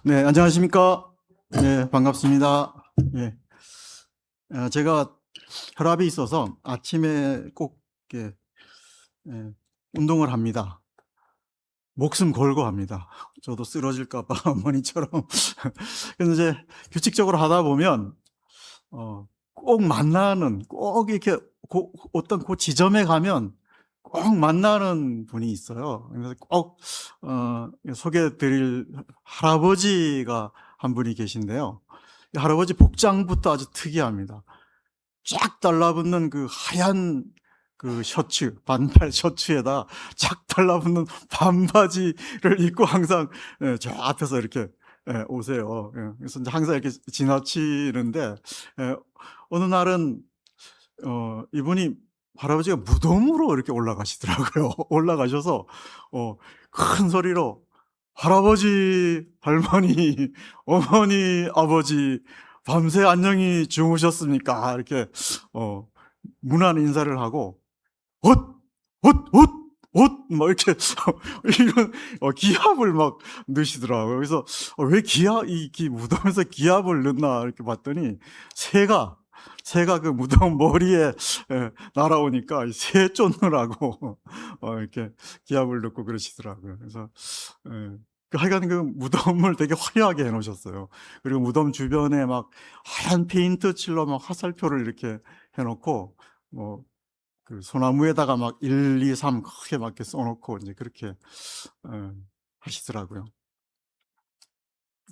네, 안녕하십니까? 네, 반갑습니다. 예. 제가 혈압이 있어서 아침에 꼭 이렇게 예, 운동을 합니다. 목숨 걸고 합니다. 저도 쓰러질까 봐 어머니처럼. 그래서 이제 규칙적으로 하다 보면 꼭 이렇게 어떤 그 지점에 가면 꼭 만나는 분이 있어요. 그래서 꼭 소개해 드릴 할아버지가 한 분이 계신데요. 이 할아버지 복장부터 아주 특이합니다. 쫙 달라붙는 그 하얀 그 셔츠, 반팔 셔츠에다 쫙 달라붙는 반바지를 입고 항상 저 앞에서 이렇게 오세요. 그래서 이제 항상 이렇게 지나치는데 어느 날은 이분이 할아버지가 무덤으로 이렇게 올라가시더라고요. 올라가셔서 큰 소리로 "할아버지, 할머니, 어머니, 아버지 밤새 안녕히 주무셨습니까?" 이렇게 어 문안 인사를 하고 "엇! 엇! 엇! 엇!" 막 이렇게 이런 기합을 막 넣으시더라고요. 그래서 왜 무덤에서 기합을 넣나 이렇게 봤더니 새가 그 무덤 머리에 날아오니까 이 새 쫓느라고 이렇게 기합을 넣고 그러시더라고요. 그래서 예. 하여간 그 무덤을 되게 화려하게 해 놓으셨어요. 그리고 무덤 주변에 막 하얀 페인트 칠로 막 화살표를 이렇게 해 놓고 뭐 그 소나무에다가 막 1, 2, 3 크게 막 이렇게 써 놓고 인제 그렇게 하시더라고요.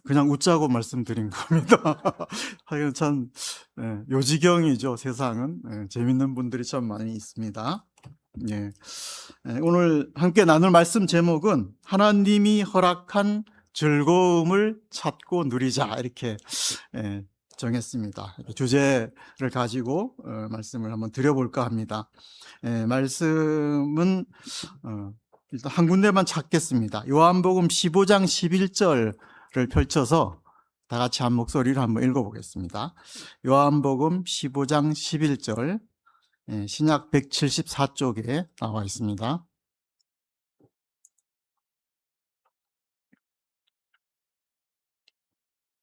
그냥 웃자고 말씀드린 겁니다. 하여간 참 요지경이죠, 세상은. 재밌는 분들이 참 많이 있습니다. 예. 오늘 함께 나눌 말씀 제목은 "하나님이 허락한 즐거움을 찾고 누리자." 이렇게 예 정했습니다. 주제를 가지고 말씀을 한번 드려 볼까 합니다. 말씀은 일단 한 군데만 찾겠습니다. 요한복음 15장 11절을 펼쳐서 다 같이 한 목소리로 한번 읽어 보겠습니다. 요한복음 15장 11절 신약 174쪽에 나와 있습니다.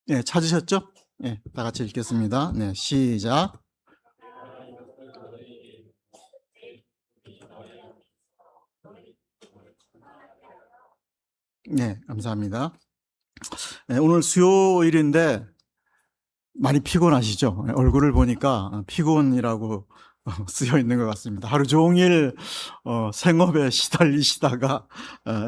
네, 찾으셨죠? 네, 다 같이 읽겠습니다. 네, 시작. 네, 감사합니다. 네, 오늘 수요일인데 많이 피곤하시죠? 얼굴을 보니까 피곤이라고 쓰여 있는 것 같습니다. 하루 종일 생업에 시달리시다가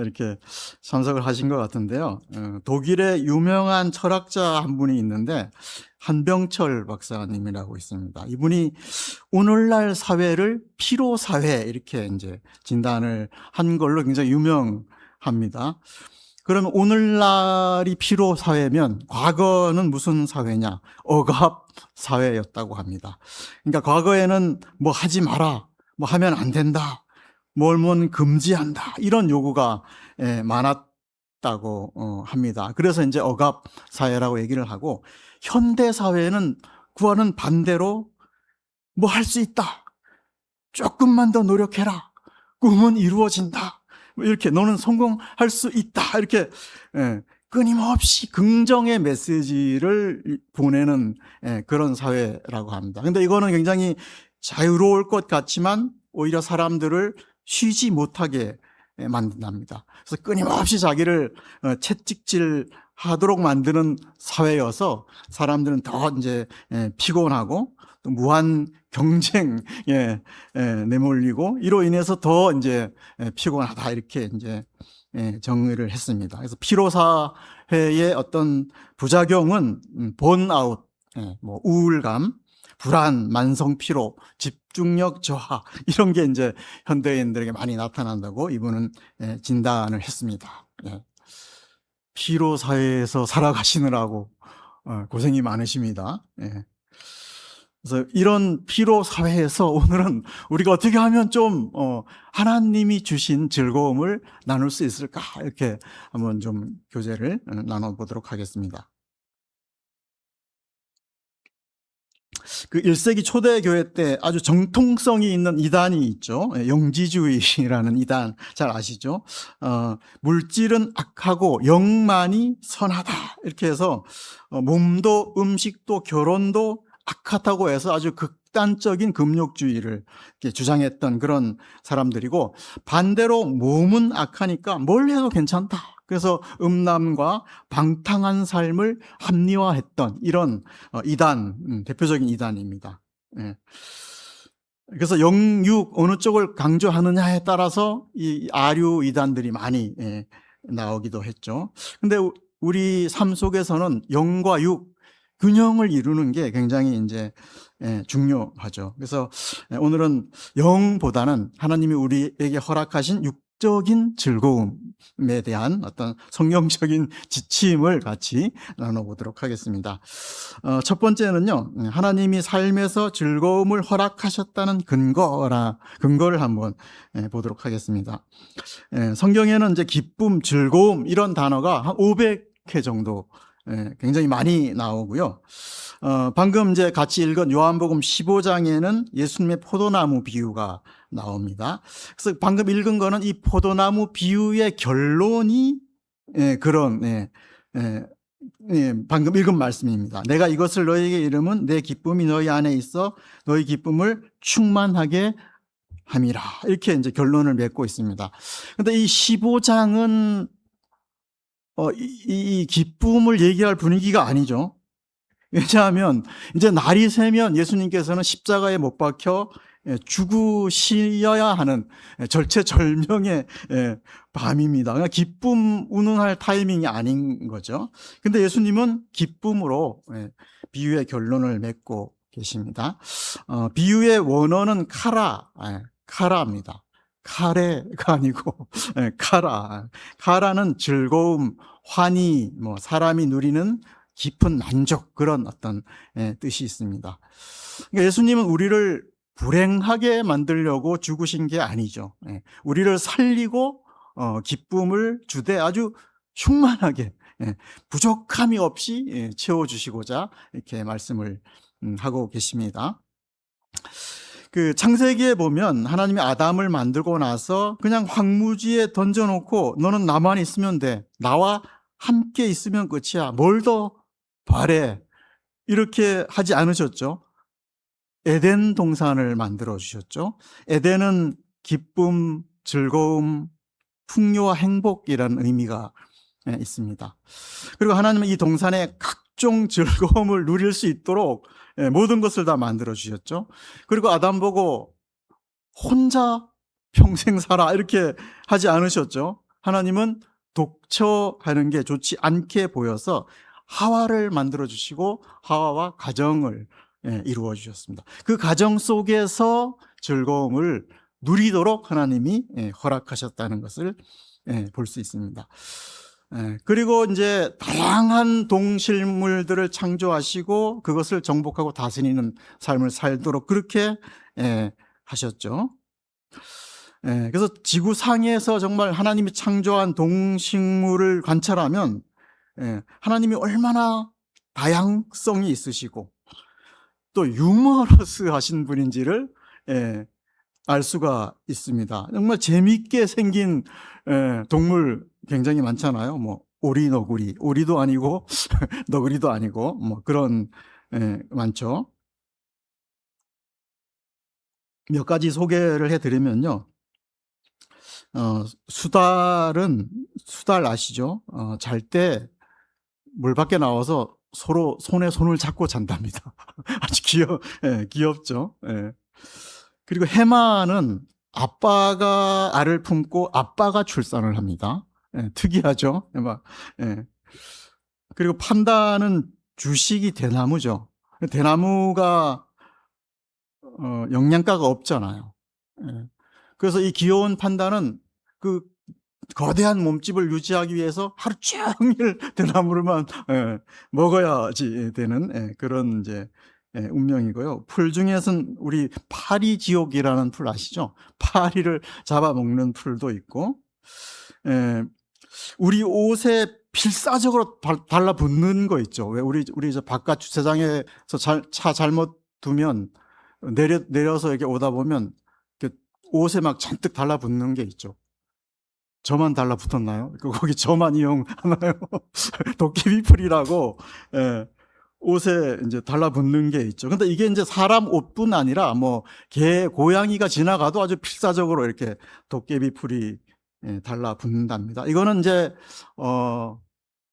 이렇게 참석을 하신 것 같은데요. 독일의 유명한 철학자 한 분이 있는데 한병철 박사님이라고 있습니다. 이분이 오늘날 사회를 피로 사회 이렇게 이제 진단을 한 걸로 굉장히 유명합니다. 그러면 오늘날이 피로 사회면 과거는 무슨 사회냐? 억압 사회였다고 합니다. 그러니까 과거에는 뭐 하지 마라, 뭐 하면 안 된다, 뭘 금지한다 이런 요구가 많았다고 합니다. 그래서 이제 억압 사회라고 얘기를 하고 현대 사회는 그와는 반대로 뭐 할 수 있다, 조금만 더 노력해라, 꿈은 이루어진다, 뭐 이렇게 너는 성공할 수 있다 이렇게 끊임없이 긍정의 메시지를 보내는 그런 사회라고 합니다. 근데 이거는 굉장히 자유로울 것 같지만 오히려 사람들을 쉬지 못하게 만든답니다. 그래서 끊임없이 자기를 채찍질하도록 만드는 사회여서 사람들은 더 이제 피곤하고 또 무한 경쟁에 내몰리고 이로 인해서 더 이제 피곤하다 이렇게 이제 정의를 했습니다. 그래서 피로 사회의 어떤 부작용은 번아웃, 뭐 우울감, 불안, 만성 피로, 집중력 저하 이런 게 이제 현대인들에게 많이 나타난다고 이분은 진단을 했습니다. 피로 사회에서 살아가시느라고 고생이 많으십니다. 그래서 이런 피로 사회에서 오늘은 우리가 어떻게 하면 좀 하나님이 주신 즐거움을 나눌 수 있을까 이렇게 한번 좀 교제를 나눠보도록 하겠습니다. 그 1세기 초대교회 때 아주 정통성이 있는 이단이 있죠. 영지주의라는 이단 잘 아시죠? 물질은 악하고 영만이 선하다 이렇게 해서 몸도 음식도 결혼도 악하다고 해서 아주 극단적인 금욕주의를 이렇게 주장했던 그런 사람들이고, 반대로 몸은 악하니까 뭘 해도 괜찮다. 그래서 음란과 방탕한 삶을 합리화했던 이런 이단, 대표적인 이단입니다. 예. 그래서 영육 어느 쪽을 강조하느냐에 따라서 이 아류 이단들이 많이 나오기도 했죠. 근데 우리 삶 속에서는 영과 육 균형을 이루는 게 굉장히 이제 중요하죠. 그래서 오늘은 영보다는 하나님이 우리에게 허락하신 육적인 즐거움에 대한 어떤 성경적인 지침을 같이 나눠보도록 하겠습니다. 첫 번째는요, 하나님이 삶에서 즐거움을 허락하셨다는 근거를 한번 보도록 하겠습니다. 성경에는 이제 기쁨, 즐거움 이런 단어가 한 500회 정도 굉장히 많이 나오고요. 방금 이제 같이 읽은 요한복음 15장에는 예수님의 포도나무 비유가 나옵니다. 그래서 방금 읽은 거는 이 포도나무 비유의 결론이 그런 방금 읽은 말씀입니다. 내가 이것을 너희에게 이르면 내 기쁨이 너희 안에 있어 너희 기쁨을 충만하게 함이라. 이렇게 이제 결론을 맺고 있습니다. 근데 이 15장은 이 기쁨을 얘기할 분위기가 아니죠. 왜냐하면 이제 날이 새면 예수님께서는 십자가에 못 박혀 죽으셔야 하는 절체절명의 밤입니다. 그러니까 기쁨 운운할 타이밍이 아닌 거죠. 근데 예수님은 기쁨으로 비유의 결론을 맺고 계십니다. 비유의 원어는 카라입니다. 카레가 아니고 카라. 카라는 즐거움, 환희, 사람이 누리는 깊은 만족, 그런 어떤 뜻이 있습니다. 그러니까 예수님은 우리를 불행하게 만들려고 죽으신 게 아니죠. 우리를 살리고 기쁨을 주되 아주 충만하게 부족함이 없이 채워주시고자 이렇게 말씀을 하고 계십니다. 그 창세기에 보면 하나님이 아담을 만들고 나서 그냥 황무지에 던져놓고 너는 나만 있으면 돼, 나와 함께 있으면 끝이야, 뭘 더 바래, 이렇게 하지 않으셨죠. 에덴 동산을 만들어 주셨죠. 에덴은 기쁨, 즐거움, 풍요와 행복이라는 의미가 있습니다. 그리고 하나님은 이 동산에 각종 즐거움을 누릴 수 있도록 모든 것을 다 만들어 주셨죠. 그리고 아담 보고 혼자 평생 살아 이렇게 하지 않으셨죠. 하나님은 독처하는 게 좋지 않게 보여서 하와를 만들어 주시고 하와와 가정을 이루어 주셨습니다. 그 가정 속에서 즐거움을 누리도록 하나님이 허락하셨다는 것을 볼 수 있습니다. 그리고 이제 다양한 동식물들을 창조하시고 그것을 정복하고 다스리는 삶을 살도록 그렇게 하셨죠. 그래서 지구상에서 정말 하나님이 창조한 동식물을 관찰하면 하나님이 얼마나 다양성이 있으시고 또 유머러스 하신 분인지를 알 수가 있습니다. 정말 재미있게 생긴 동물 굉장히 많잖아요. 오리, 너구리, 오리도 아니고 너구리도 아니고 그런 많죠. 몇 가지 소개를 해드리면요. 수달 아시죠? 잘 때 물 밖에 나와서 서로 손에 손을 잡고 잔답니다. 아주 귀엽죠. 그리고 해마는 아빠가 알을 품고 아빠가 출산을 합니다. 특이하죠. 해마. 그리고 판다는 주식이 대나무죠. 대나무가 영양가가 없잖아요. 그래서 이 귀여운 판다는 그 거대한 몸집을 유지하기 위해서 하루 종일 대나무를만 먹어야지 되는 그런 이제 운명이고요. 풀 중에서는 우리 파리지옥이라는 풀 아시죠? 파리를 잡아먹는 풀도 있고, 우리 옷에 필사적으로 달라붙는 거 있죠. 왜 우리 저 바깥 주차장에서 차 잘못 두면 내려서 이렇게 오다 보면 이렇게 옷에 막 잔뜩 달라붙는 게 있죠. 저만 달라붙었나요? 거기 저만 이용하나요? 도깨비풀이라고, 예, 옷에 이제 달라붙는 게 있죠. 근데 이게 이제 사람 옷뿐 아니라 뭐 개, 고양이가 지나가도 아주 필사적으로 이렇게 도깨비풀이 달라붙는답니다. 이거는 이제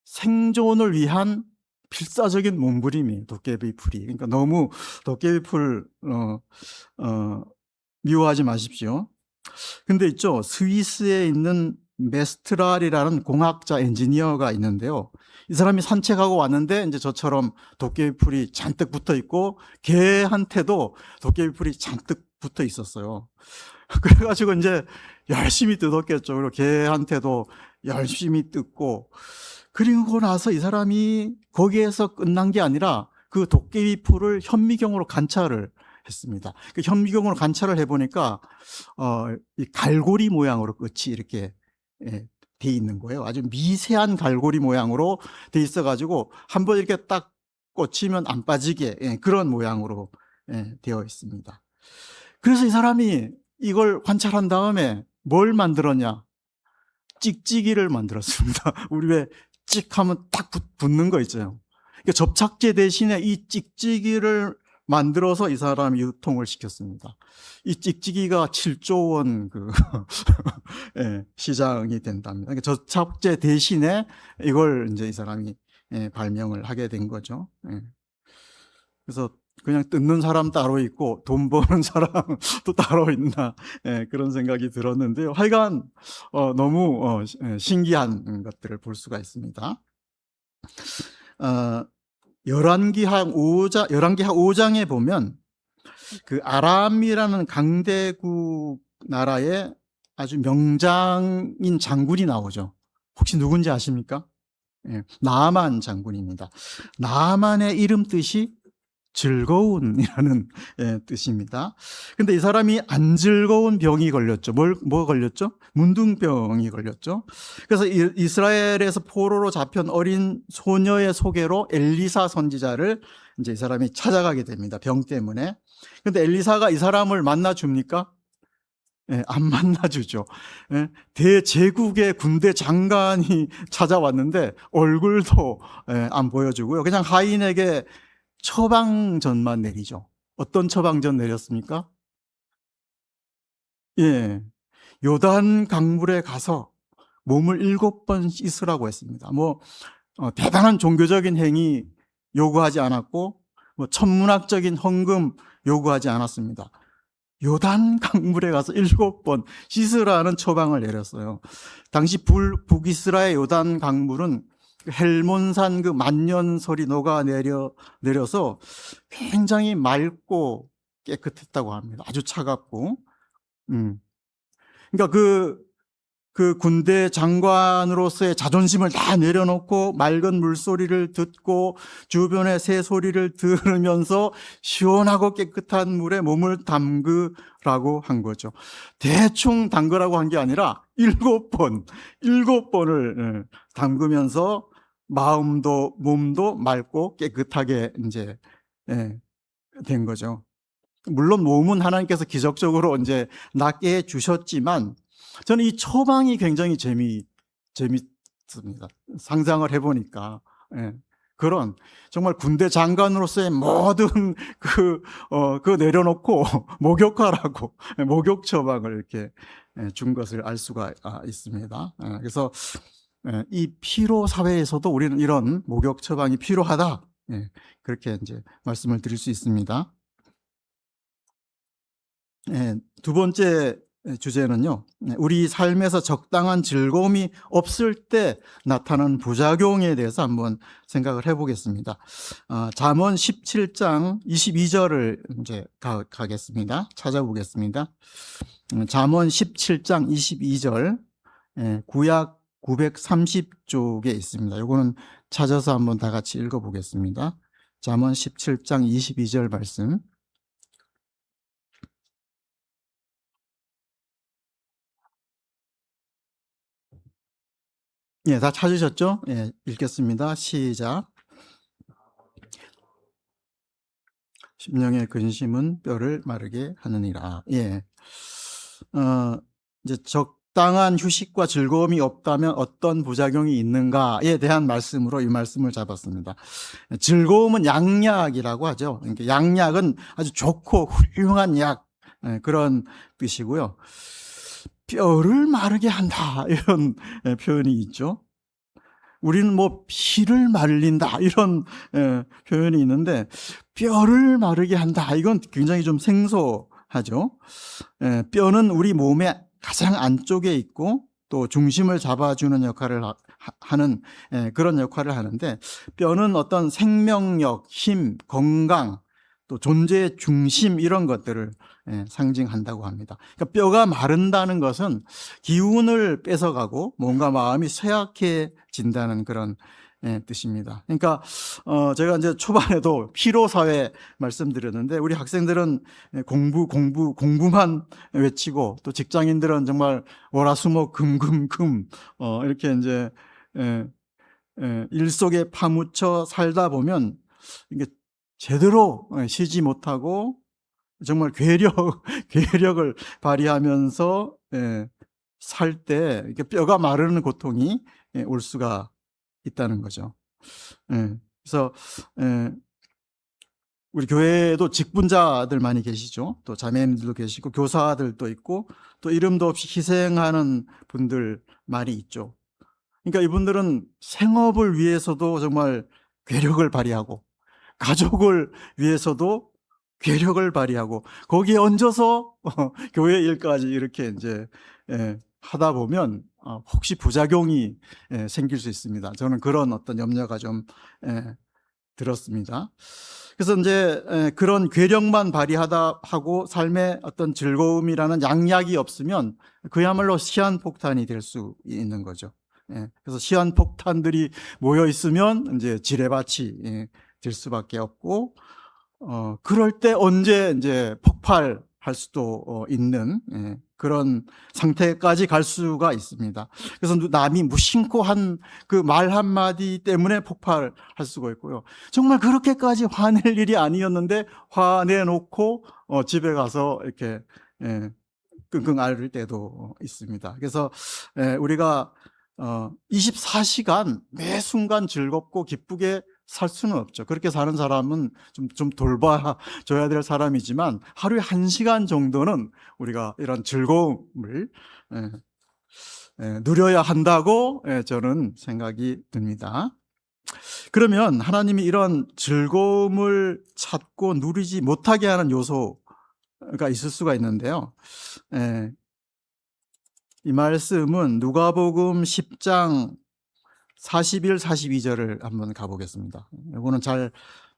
생존을 위한 필사적인 몸부림이에요. 도깨비풀이. 그러니까 너무 도깨비풀 미워하지 마십시오. 근데 있죠, 스위스에 있는 메스트랄이라는 공학자 엔지니어가 있는데요. 이 사람이 산책하고 왔는데 이제 저처럼 도깨비풀이 잔뜩 붙어 있고 개한테도 도깨비풀이 잔뜩 붙어 있었어요. 그래가지고 이제 열심히 뜯었겠죠. 그리고 개한테도 열심히 뜯고, 그리고 나서 이 사람이 거기에서 끝난 게 아니라 그 도깨비풀을 현미경으로 관찰을 했습니다. 그 현미경으로 관찰을 해보니까 이 갈고리 모양으로 끝이 이렇게 돼 있는 거예요. 아주 미세한 갈고리 모양으로 돼 있어가지고 한번 이렇게 딱 꽂히면 안 빠지게 그런 모양으로 되어 있습니다. 그래서 이 사람이 이걸 관찰한 다음에 뭘 만들었냐? 찍찍이를 만들었습니다. 우리 왜 찍 하면 딱 붙는 거 있잖아요. 그러니까 접착제 대신에 이 찍찍이를 만들어서 이 사람이 유통을 시켰습니다. 이 찍찍이가 7조 원 시장이 된답니다. 그러니까 접착제 대신에 이걸 이제 이 사람이 발명을 하게 된 거죠. 그래서 그냥 뜯는 사람 따로 있고 돈 버는 사람 또 따로 있나, 그런 생각이 들었는데요. 하여간 너무 신기한 것들을 볼 수가 있습니다. 열왕기하 5장에 보면 그 아람이라는 강대국 나라의 아주 명장인 장군이 나오죠. 혹시 누군지 아십니까? 나아만 장군입니다. 나아만의 이름 뜻이 즐거운이라는 뜻입니다. 근데 이 사람이 안 즐거운 병이 걸렸죠. 뭐 걸렸죠? 문둥병이 걸렸죠. 그래서 이스라엘에서 포로로 잡힌 어린 소녀의 소개로 엘리사 선지자를 이제 이 사람이 찾아가게 됩니다. 병 때문에. 근데 엘리사가 이 사람을 만나줍니까? 안 만나주죠. 대제국의 군대 장관이 찾아왔는데 얼굴도 안 보여주고요. 그냥 하인에게 처방전만 내리죠. 어떤 처방전 내렸습니까? 요단 강물에 가서 몸을 7번 씻으라고 했습니다. 뭐 대단한 종교적인 행위 요구하지 않았고, 뭐 천문학적인 헌금 요구하지 않았습니다. 요단 강물에 가서 7번 씻으라는 처방을 내렸어요. 당시 북이스라엘 요단 강물은 헬몬산 그 만년설이 녹아내려서 굉장히 맑고 깨끗했다고 합니다. 아주 차갑고. 그러니까 그 군대 장관으로서의 자존심을 다 내려놓고 맑은 물소리를 듣고 주변의 새 소리를 들으면서 시원하고 깨끗한 물에 몸을 담그라고 한 거죠. 대충 담그라고 한 게 아니라 7번을 담그면서 마음도 몸도 맑고 깨끗하게 이제 된 거죠. 물론 몸은 하나님께서 기적적으로 이제 낫게 해 주셨지만 저는 이 처방이 굉장히 재밌습니다. 상상을 해보니까. 그런 정말 군대 장관으로서의 모든 그 내려놓고 목욕하라고 목욕 처방을 이렇게 준 것을 알 수가 있습니다. 그래서 이 피로 사회에서도 우리는 이런 목욕 처방이 필요하다. 그렇게 이제 말씀을 드릴 수 있습니다. 두 번째 주제는요, 우리 삶에서 적당한 즐거움이 없을 때 나타나는 부작용에 대해서 한번 생각을 해보겠습니다. 잠언 17장 22절을 이제 가겠습니다. 찾아보겠습니다. 잠언 17장 22절, 구약 930쪽에 있습니다. 이거는 찾아서 한번 다 같이 읽어보겠습니다. 잠언 17장 22절 말씀. 다 찾으셨죠? 읽겠습니다. 시작. 심령의 근심은 뼈를 마르게 하느니라. 예. 이제 적당한 휴식과 즐거움이 없다면 어떤 부작용이 있는가에 대한 말씀으로 이 말씀을 잡았습니다. 즐거움은 양약이라고 하죠. 그러니까 양약은 아주 좋고 훌륭한 약, 그런 뜻이고요. 뼈를 마르게 한다, 이런 표현이 있죠. 우리는 뭐 피를 말린다, 이런 표현이 있는데 뼈를 마르게 한다, 이건 굉장히 좀 생소하죠. 뼈는 우리 몸의 가장 안쪽에 있고 또 중심을 잡아주는 역할을 하는 그런 역할을 하는데, 뼈는 어떤 생명력, 힘, 건강, 또 존재의 중심, 이런 것들을 상징한다고 합니다. 그러니까 뼈가 마른다는 것은 기운을 뺏어가고 뭔가 마음이 쇠약해진다는 그런 뜻입니다. 그러니까 제가 이제 초반에도 피로사회 말씀드렸는데, 우리 학생들은 공부만 외치고, 또 직장인들은 정말 월화수목 금금금 이렇게 이제 일 속에 파묻혀 살다 보면 이게 제대로 쉬지 못하고 정말 괴력을 발휘하면서 살 때 이렇게 뼈가 마르는 고통이 올 수가 있다는 거죠. 그래서 우리 교회에도 직분자들 많이 계시죠. 또 자매님들도 계시고 교사들도 있고, 또 이름도 없이 희생하는 분들 많이 있죠. 그러니까 이분들은 생업을 위해서도 정말 괴력을 발휘하고, 가족을 위해서도 괴력을 발휘하고, 거기에 얹어서 교회 일까지 이렇게 이제 하다 보면 혹시 부작용이 생길 수 있습니다. 저는 그런 어떤 염려가 좀 들었습니다. 그래서 이제 그런 괴력만 발휘하다 하고 삶의 어떤 즐거움이라는 양약이 없으면 그야말로 시한폭탄이 될 수 있는 거죠. 그래서 시한폭탄들이 모여 있으면 이제 지뢰밭이 될 수밖에 없고, 그럴 때 언제 이제 폭발할 수도 있는 그런 상태까지 갈 수가 있습니다. 그래서 남이 무심코 한 그 말 한마디 때문에 폭발할 수가 있고요. 정말 그렇게까지 화낼 일이 아니었는데 화내놓고 집에 가서 이렇게 끙끙 앓을 때도 있습니다. 그래서 우리가 24시간 매 순간 즐겁고 기쁘게 살 수는 없죠. 그렇게 사는 사람은 좀 돌봐줘야 될 사람이지만, 하루에 1시간 정도는 우리가 이런 즐거움을 누려야 한다고 저는 생각이 듭니다. 그러면 하나님이 이런 즐거움을 찾고 누리지 못하게 하는 요소가 있을 수가 있는데요. 이 말씀은 누가복음 10장 41, 42절을 한번 가보겠습니다. 이거는 잘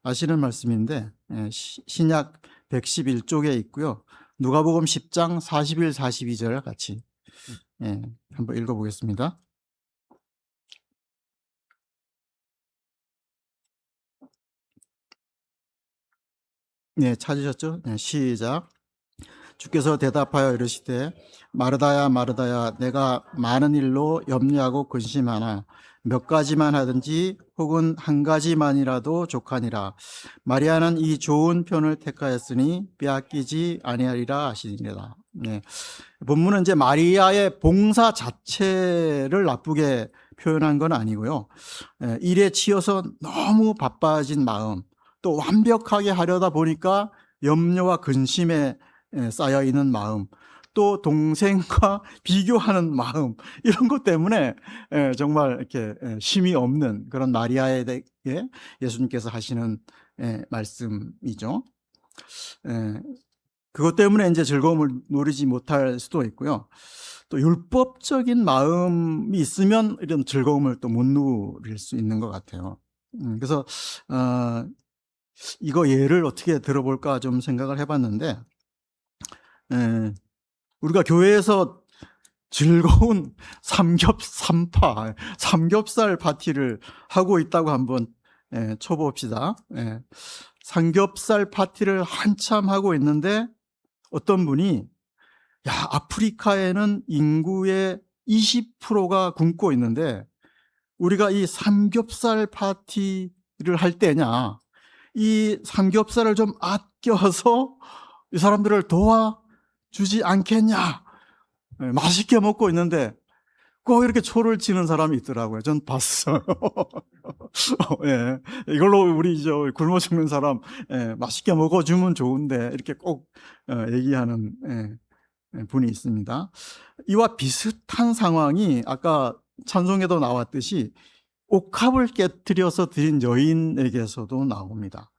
아시는 말씀인데 신약 111쪽에 있고요. 누가복음 10장 41, 42절 같이 한번 읽어보겠습니다. 네, 찾으셨죠? 시작. 주께서 대답하여 이르시되 마르다야 마르다야, 내가 많은 일로 염려하고 근심하나 몇 가지만 하든지 혹은 한 가지만이라도 족하니라. 마리아는 이 좋은 편을 택하였으니 빼앗기지 아니하리라 하시니라. 본문은 이제 마리아의 봉사 자체를 나쁘게 표현한 건 아니고요. 일에 치여서 너무 바빠진 마음, 또 완벽하게 하려다 보니까 염려와 근심에 쌓여있는 마음, 또 동생과 비교하는 마음, 이런 것 때문에 정말 이렇게 쉼이 없는 그런 마리아에게 예수님께서 하시는 말씀이죠. 그것 때문에 이제 즐거움을 누리지 못할 수도 있고요. 또 율법적인 마음이 있으면 이런 즐거움을 또 못 누릴 수 있는 것 같아요. 그래서 이거 예를 어떻게 들어볼까 좀 생각을 해봤는데, 우리가 교회에서 즐거운 삼겹살 파티를 하고 있다고 한번 쳐봅시다. 삼겹살 파티를 한참 하고 있는데 어떤 분이, 야, 아프리카에는 인구의 20%가 굶고 있는데 우리가 이 삼겹살 파티를 할 때냐, 이 삼겹살을 좀 껴서 이 사람들을 도와주지 않겠냐. 맛있게 먹고 있는데 꼭 이렇게 초를 치는 사람이 있더라고요. 전 봤어요. 예. 이걸로 우리 굶어 죽는 사람 맛있게 먹어주면 좋은데 이렇게 꼭 얘기하는 분이 있습니다. 이와 비슷한 상황이 아까 찬송에도 나왔듯이 옥합을 깨뜨려서 드린 여인에게서도 나옵니다.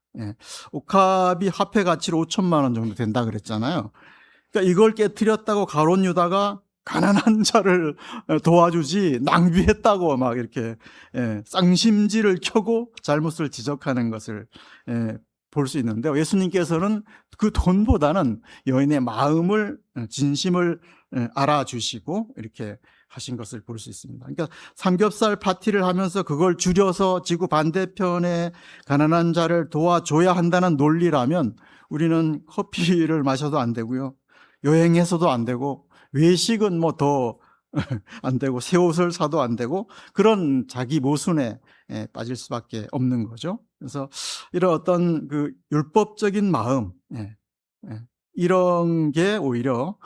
옥합이 화폐 가치로 5천만 원 정도 된다 그랬잖아요. 그러니까 이걸 깨뜨렸다고 가룟 유다가 가난한 자를 도와주지 낭비했다고 막 이렇게 쌍심지를 켜고 잘못을 지적하는 것을 볼 수 있는데요. 예수님께서는 그 돈보다는 여인의 마음을, 진심을 알아주시고 이렇게 하신 것을 볼 수 있습니다. 그러니까 삼겹살 파티를 하면서 그걸 줄여서 지구 반대편에 가난한 자를 도와줘야 한다는 논리라면 우리는 커피를 마셔도 안 되고요. 여행해서도 안 되고 외식은 뭐 더 안 되고 새 옷을 사도 안 되고 그런 자기 모순에 빠질 수밖에 없는 거죠. 그래서 이런 어떤 그 율법적인 마음 이런 게 오히려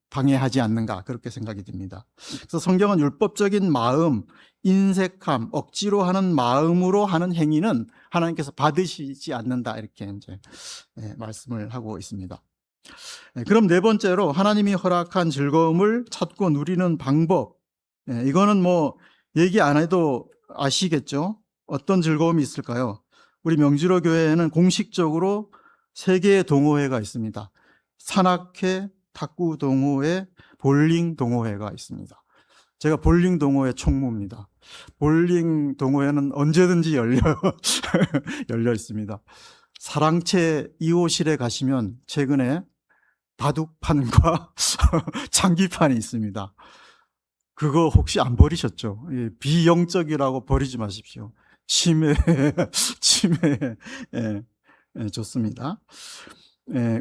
방해하지 않는가 그렇게 생각이 듭니다. 그래서 성경은 율법적인 마음, 인색함, 억지로 하는 마음으로 하는 행위는 하나님께서 받으시지 않는다 이렇게 이제 말씀을 하고 있습니다. 그럼 네 번째로 하나님이 허락한 즐거움을 찾고 누리는 방법. 이거는 뭐 얘기 안 해도 아시겠죠? 어떤 즐거움이 있을까요? 우리 명지로 교회에는 공식적으로 3개의 동호회가 있습니다. 산악회, 탁구 동호회, 볼링 동호회가 있습니다. 제가 볼링 동호회 총무입니다. 볼링 동호회는 언제든지 열려 있습니다. 사랑채 2호실에 가시면 최근에 바둑판과 장기판이 있습니다. 그거 혹시 안 버리셨죠? 비영적이라고 버리지 마십시오. 치매 좋습니다.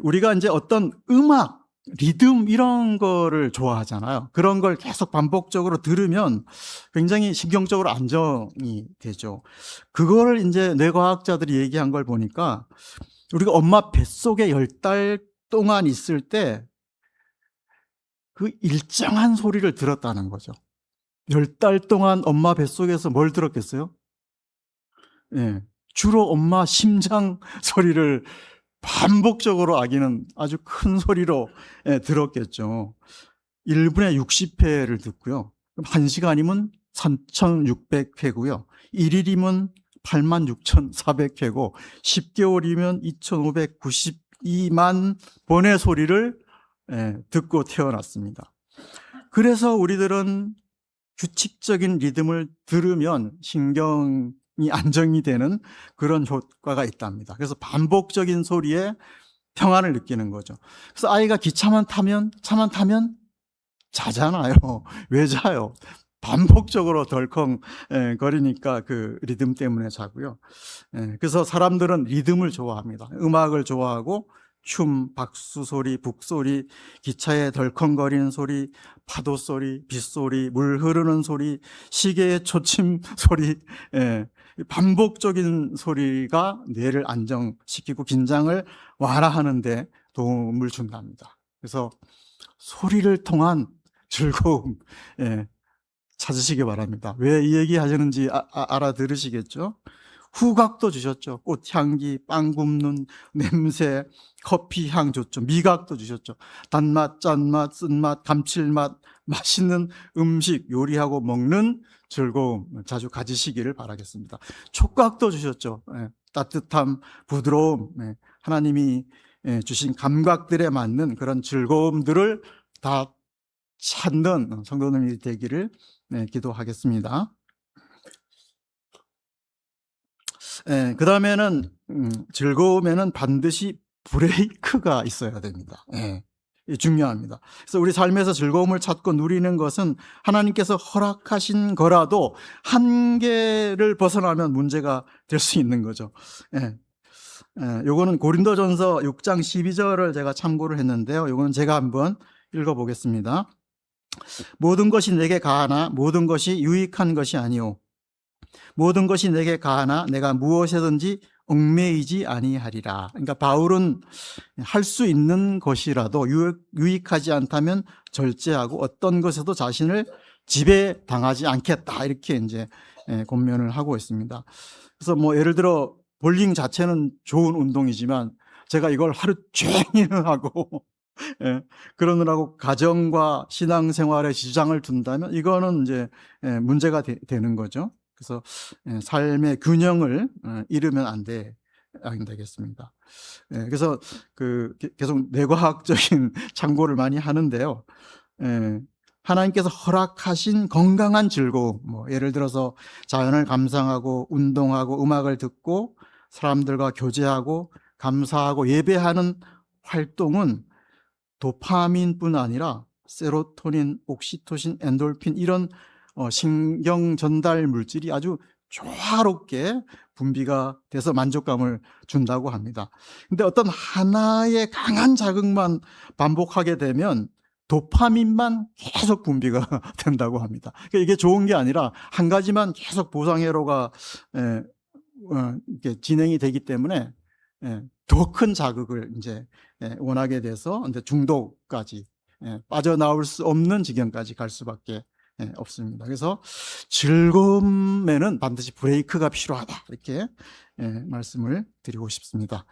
우리가 이제 어떤 음악, 리듬 이런 거를 좋아하잖아요. 그런 걸 계속 반복적으로 들으면 굉장히 신경적으로 안정이 되죠. 그거를 이제 뇌과학자들이 얘기한 걸 보니까 우리가 엄마 뱃속에 10달 동안 있을 때 그 일정한 소리를 들었다는 거죠. 10달 동안 엄마 뱃속에서 뭘 들었겠어요? 주로 엄마 심장 소리를 반복적으로 아기는 아주 큰 소리로 들었겠죠. 1분에 60회를 듣고요. 그럼 1시간이면 3,600회고요. 1일이면 86,400회고 10개월이면 2,592만 번의 소리를 듣고 태어났습니다. 그래서 우리들은 규칙적인 리듬을 들으면 신경이 안정이 되는 그런 효과가 있답니다. 그래서 반복적인 소리에 평안을 느끼는 거죠. 그래서 아이가 기차만 타면 자잖아요. 왜 자요? 반복적으로 덜컹 거리니까 그 리듬 때문에 자고요. 그래서 사람들은 리듬을 좋아합니다. 음악을 좋아하고 춤, 박수 소리, 북소리, 기차의 덜컹거리는 소리, 파도 소리, 빗소리, 물 흐르는 소리, 시계의 초침 소리, 반복적인 소리가 뇌를 안정시키고 긴장을 완화하는 데 도움을 준답니다. 그래서 소리를 통한 즐거움 찾으시기 바랍니다. 왜 이 얘기 하시는지 알아들으시겠죠? 후각도 주셨죠. 꽃향기, 빵 굽는 냄새, 커피 향 좋죠. 미각도 주셨죠. 단맛, 짠맛, 쓴맛, 감칠맛, 맛있는 음식, 요리하고 먹는 즐거움 자주 가지시기를 바라겠습니다. 촉각도 주셨죠. 따뜻함, 부드러움, 하나님이 주신 감각들에 맞는 그런 즐거움들을 다 찾는 성도님이 되기를 기도하겠습니다. 그 다음에는 즐거움에는 반드시 브레이크가 있어야 됩니다. 중요합니다. 그래서 우리 삶에서 즐거움을 찾고 누리는 것은 하나님께서 허락하신 거라도 한계를 벗어나면 문제가 될 수 있는 거죠. 요거는 고린도전서 6장 12절을 제가 참고를 했는데요. 요거는 제가 한번 읽어보겠습니다. 모든 것이 내게 가하나 모든 것이 유익한 것이 아니오. 모든 것이 내게 가하나 내가 무엇이든지 얽매이지 아니하리라. 그러니까 바울은 할 수 있는 것이라도 유익하지 않다면 절제하고 어떤 것에도 자신을 지배당하지 않겠다. 이렇게 이제 권면을 하고 있습니다. 그래서 뭐 예를 들어 볼링 자체는 좋은 운동이지만 제가 이걸 하루 종일 하고 그러느라고 가정과 신앙생활에 지장을 둔다면 이거는 이제 문제가 되는 거죠. 그래서 삶의 균형을 잃으면 안 되겠습니다. 그래서 계속 뇌과학적인 참고를 많이 하는데요. 하나님께서 허락하신 건강한 즐거움, 뭐 예를 들어서 자연을 감상하고 운동하고 음악을 듣고 사람들과 교제하고 감사하고 예배하는 활동은 도파민뿐 아니라 세로토닌, 옥시토신, 엔돌핀 이런 신경 전달 물질이 아주 조화롭게 분비가 돼서 만족감을 준다고 합니다. 근데 어떤 하나의 강한 자극만 반복하게 되면 도파민만 계속 분비가 된다고 합니다. 그러니까 이게 좋은 게 아니라 한 가지만 계속 보상회로가 이렇게 진행이 되기 때문에 더 큰 자극을 이제 원하게 돼서 이제 중독까지 빠져나올 수 없는 지경까지 갈 수밖에 없습니다. 그래서 즐거움에는 반드시 브레이크가 필요하다 이렇게 말씀을 드리고 싶습니다.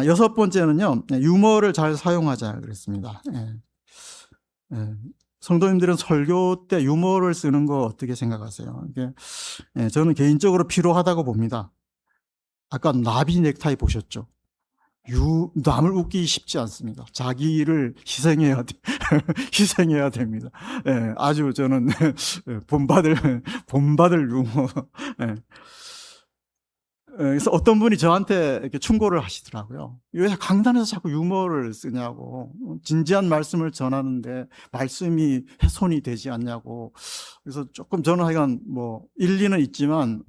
여섯 번째는요, 유머를 잘 사용하자 그랬습니다. 성도님들은 설교 때 유머를 쓰는 거 어떻게 생각하세요? 저는 개인적으로 필요하다고 봅니다. 아까 나비 넥타이 보셨죠? 남을 웃기기 쉽지 않습니다. 자기를 희생해야 희생해야 됩니다. 아주 저는 본받을 유머. 그래서 어떤 분이 저한테 이렇게 충고를 하시더라고요. 왜 강단에서 자꾸 유머를 쓰냐고. 진지한 말씀을 전하는데 말씀이 훼손이 되지 않냐고. 그래서 조금 저는 하여간 뭐 일리는 있지만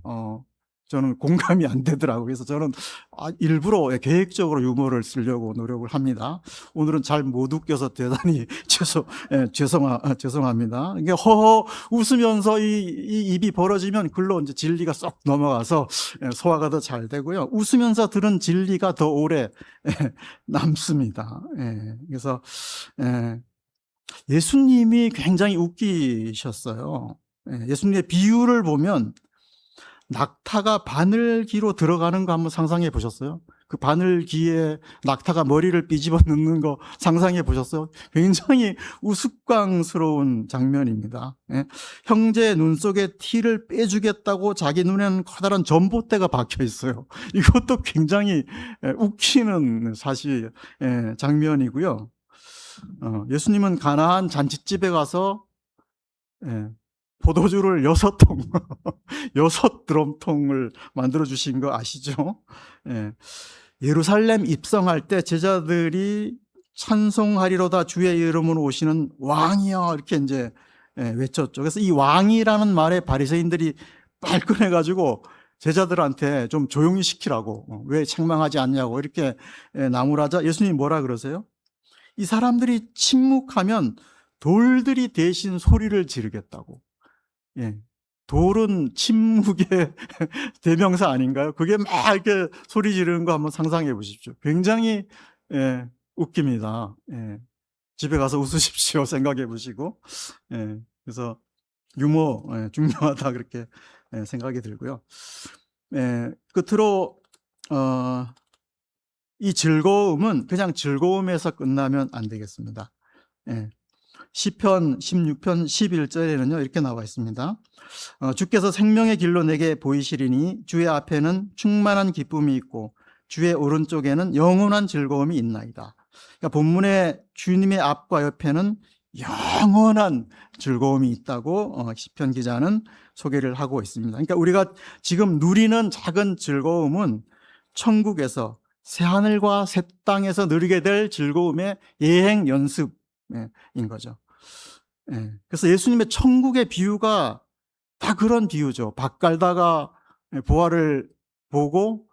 저는 공감이 안 되더라고요. 그래서 저는 일부러 계획적으로 유머를 쓰려고 노력을 합니다. 오늘은 잘 못 웃겨서 대단히 죄송합니다. 이게 허허 웃으면서 이 입이 벌어지면 글로 이제 진리가 쏙 넘어가서 소화가 더 잘 되고요. 웃으면서 들은 진리가 더 오래 남습니다. 그래서 예수님이 굉장히 웃기셨어요. 예수님의 비유를 보면 낙타가 바늘기로 들어가는 거 한번 상상해 보셨어요? 그 바늘기에 낙타가 머리를 삐집어 넣는 거 상상해 보셨어요? 굉장히 우스꽝스러운 장면입니다. 형제 눈 속에 티를 빼주겠다고 자기 눈에는 커다란 전봇대가 박혀 있어요. 이것도 굉장히 웃기는 사실 장면이고요. 예수님은 가나안 잔치집에 가서 포도주를 6통, 6드럼통을 만들어주신 거 아시죠? 예루살렘 입성할 때 제자들이 찬송하리로다 주의 이름으로 오시는 왕이여 이렇게 이제 외쳤죠. 그래서 이 왕이라는 말에 바리새인들이 발끈해가지고 제자들한테 좀 조용히 시키라고, 왜 책망하지 않냐고 이렇게 나무라자 예수님이 뭐라 그러세요? 이 사람들이 침묵하면 돌들이 대신 소리를 지르겠다고. 돌은 침묵의 대명사 아닌가요? 그게 막 이렇게 소리 지르는 거 한번 상상해 보십시오. 굉장히 웃깁니다. 집에 가서 웃으십시오. 생각해 보시고. 그래서 유머 중요하다 그렇게 생각이 들고요. 끝으로 이 즐거움은 그냥 즐거움에서 끝나면 안 되겠습니다. 시편 16편 11절에는요 이렇게 나와 있습니다. 주께서 생명의 길로 내게 보이시리니 주의 앞에는 충만한 기쁨이 있고 주의 오른쪽에는 영원한 즐거움이 있나이다. 그러니까 본문의 주님의 앞과 옆에는 영원한 즐거움이 있다고 시편 기자는 소개를 하고 있습니다. 그러니까 우리가 지금 누리는 작은 즐거움은 천국에서 새하늘과 새 땅에서 누리게 될 즐거움의 예행 연습인 거죠. 그래서 예수님의 천국의 비유가 다 그런 비유죠. 밭 갈다가 보화를 보고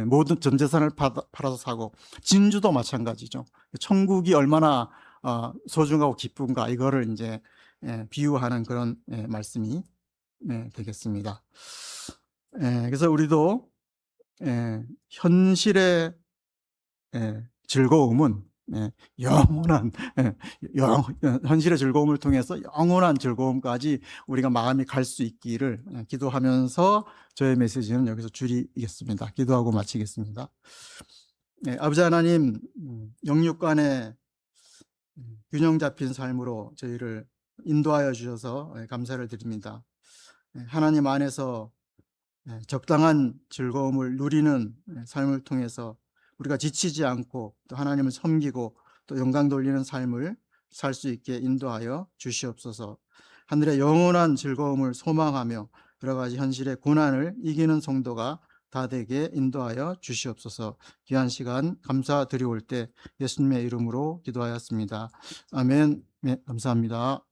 모든 전 재산을 팔아서 사고, 진주도 마찬가지죠. 천국이 얼마나 소중하고 기쁜가 이거를 이제 비유하는 그런 말씀이 되겠습니다. 그래서 우리도 현실의 즐거움은 영원한 현실의 즐거움을 통해서 영원한 즐거움까지 우리가 마음이 갈 수 있기를 기도하면서 저의 메시지는 여기서 줄이겠습니다. 기도하고 마치겠습니다. 아버지 하나님, 영육 간의 균형 잡힌 삶으로 저희를 인도하여 주셔서 감사를 드립니다. 하나님 안에서 적당한 즐거움을 누리는 삶을 통해서 우리가 지치지 않고 또 하나님을 섬기고 또 영광 돌리는 삶을 살 수 있게 인도하여 주시옵소서. 하늘의 영원한 즐거움을 소망하며 여러 가지 현실의 고난을 이기는 성도가 다 되게 인도하여 주시옵소서. 귀한 시간 감사드리올 때 예수님의 이름으로 기도하였습니다. 아멘. 네, 감사합니다.